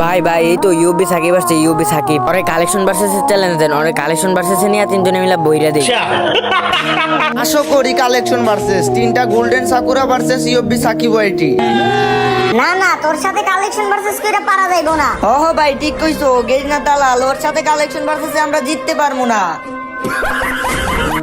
ভাই ভাই এই তো ইউবি সাকিব আসছে, ইউবি সাকিব ওরে কালেকশন ভার্সেস চ্যালেঞ্জ দেন, ওরে কালেকশন ভার্সেস নিয়ে তিনজনে মিলে বইরা দেই। আশা করি কালেকশন ভার্সেস তিনটা গোল্ডেন সাকুরা ভার্সেস ইউবি সাকিব ওয়াইটি। না না, তোর সাথে কালেকশন ভার্সেস কইরা পারা যাইবো না। ও ভাই ঠিক কইছো, গেজনা দালাল ওর সাথে কালেকশন ভার্সেসে আমরা জিততে পারবো না।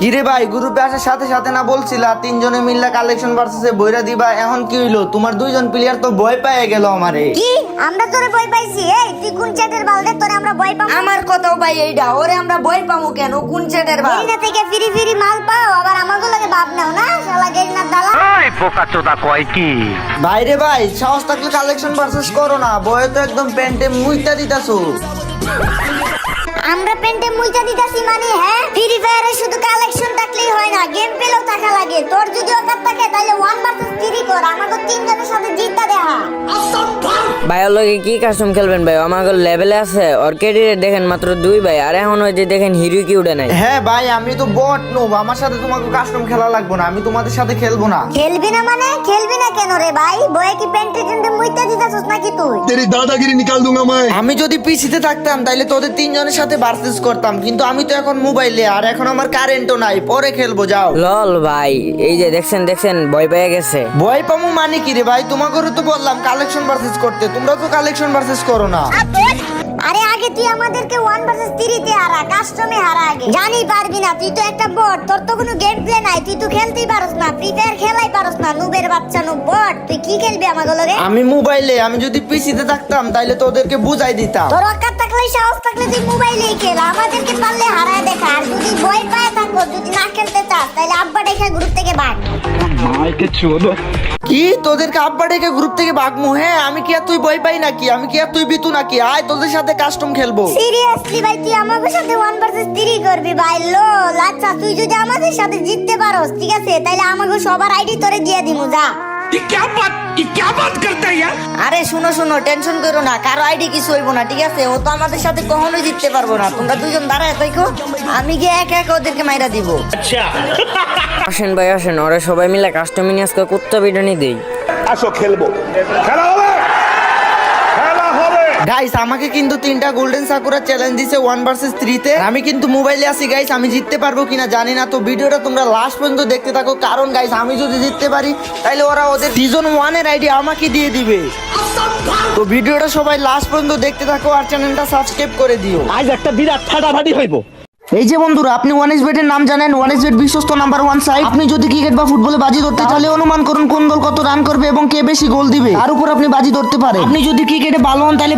কিরে ভাই, গ্রুপে আসার সাথে সাথে না বলছিলা তিনজনে মিল্লা কালেকশন ভার্সেসে বইরা দিবা, এখন কি হইলো? তোমার দুইজন প্লেয়ার তো ভয় পেয়ে গেল আমারে। কি আমরা তোরে ভয় পাইছি? এই তুই কোন চ্যাটের বালদে তোরে আমরা ভয় পাবো? আমার কথাও ভাই এইটা, ওরে আমরা ভয় পাবো কেন? কোন ছেটের বাল? গেরিনা থেকে ফিরি ফিরি মাল পাও, আবার আমাকে লাগে ভাব নাও না, শালা গেরিনার দালা। ভাইরে ভাই, সাহস থাকলে কালেকশন ভার্সেস করো না, বয়ে তো একদম প্যান্টে মুইতা দিতাছো। আমরা পেন্টে মুইতা দিতাছি মানে? হ্যাঁ, ফ্রি ফায়ারে শুধু কালেকশন থাকলেই হয় না, গেম পেলেও থাকা লাগে। তোর যদি অকাত থাকে তাহলে 1 ভার্সেস 3 কর, আমাকে তিনজনের সাথে জিততে দেখা। ভাই ওর লগে কি কাস্টম খেলবেন ভাই? আমাকে লেভেলে আছে, ওর ক্যারিয়ার দেখেন মাত্র 2 ভাই, আর এখন ওই যে দেখেন হিরো কি উঠে নাই। হ্যাঁ ভাই, আমি তো বট নোব, আমার সাথে তোমাকে কাস্টম খেলা লাগবে না, আমি তোমাদের সাথে খেলবো না। খেলবি না মানে? খেলবি না কেন রে ভাই? বয়ে কি পেন্টে টেন্টে মুইতা দিতাছস নাকি তুই? तेरी दादागिरी निकाल दूंगा मैं। আমি যদি পিসিতে থাকতাম তাহলে তোদের তিনজনের সাথে ভার্সেস করতাম, কিন্তু আমি তো এখন মোবাইলে, আর এখন আমার কারেন্টও নাই, পরে খেলবো যাও। লল ভাই, এই যে দেখছেন দেখছেন ভয় পেয়ে গেছে। ভয় পামু মানে কি রে ভাই? তোমাকে তো বললাম কালেকশন ভার্সেস করতে, তোমরা তো কালেকশন ভার্সেস করো না। আরে আগে তুই আমাদেরকে 1 ভার্সেস 3 তে হারা, কাস্টমে হারা আগে। জানি পারবি না, তুই তো একটা বট, তোর তো কোনো গেম প্লে নাই, তুই তো খেলতেই পারস না, ফ্রি ফায়ার খেলাই পারস না, নুবের বাচ্চা নুব বট, তুই কি খেলবি আমাকে লগে? আমি মোবাইলে, আমি যদি পিসিতে থাকতাম তাহলে তোদেরকে বুঝাই দিতাম। তোর অকাত থাকলে সাহস থাকলে তুই মোবাইলেই খেল, আমাদেরকে পারলে হারায় দেখা। আর যদি ভয় পায় থাকো, যদি না খেলতে চাস তাহলে আব্বা ডেকে গ্রুপ থেকে ভাগ। কি তোদেরকে আব্বা ডেকে গ্রুপ থেকে ভাগমু? হ্যাঁ, আমি কি আর তুই ভয় পাই নাকি? আমি কি আর তুই বিতু নাকি? আয় তোদের সাথে কাস্টম খেলবো। সিরিয়াসলি ভাই, তুই আমাদের সাথে 1 ভার্সেস 3 করবি ভাই? আচ্ছা, তুই যদি আমাদের সাথে জিততে পারোস ঠিক আছে, তাহলে আমাকে সবার আইডি তোরে দিয়ে দিমু, যা। আরে শুনো শুনো, টেনশন করো না, কারো আইডি কিছু হইব না ঠিক আছে? ও তো আমাদের সাথে কখনোই জিততে পারবো না। তোমরা দুজন দাঁড়ায় থাকো, আমি গিয়ে একা একা ওদেরকে মাইরা দিব। আসেন ভাই আসেন, ওরা সবাই মিলে কাস্টম নিয়ে আজকে কুত্তা বিডানি দেই। আসো খেলবো, খেলা হবে, খেলা হবে। গাইস, আমাকে কিন্তু 3টা গোল্ডেন সাকুরা চ্যালেঞ্জ দিছে 1 ভার্সেস 3 তে। আমি কিন্তু মোবাইলে আছি গাইস, আমি জিততে পারবো কিনা জানি না। তো ভিডিওটা তোমরা লাস্ট পর্যন্ত দেখতে থাকো, কারণ গাইস আমি যদি জিততে পারি তাহলে ওরা ওদের সিজন 1 এর আইডি আমাকে দিয়ে দিবে। তো ভিডিওটা সবাই লাস্ট পর্যন্ত দেখতে থাকো, আর চ্যানেলটা সাবস্ক্রাইব করে দিও। আজ একটা বিরাট ফাটাফাটি হইব। এই যে বন্ধুরা, আপনি 1xBet এর নাম জানেন? 1xBet বিশ্বস্ত নাম্বার 1 সাইট। আপনি যদি ক্রিকেট বা ফুটবলে বাজি ধরতে তাহলে অনুমান করুন কোন দল কত রান করবে এবং কে বেশি গোল দিবে, তার উপর আপনি বাজি ধরতে পারেন। আপনি যদি ক্রিকেটে ভালো হন তাহলে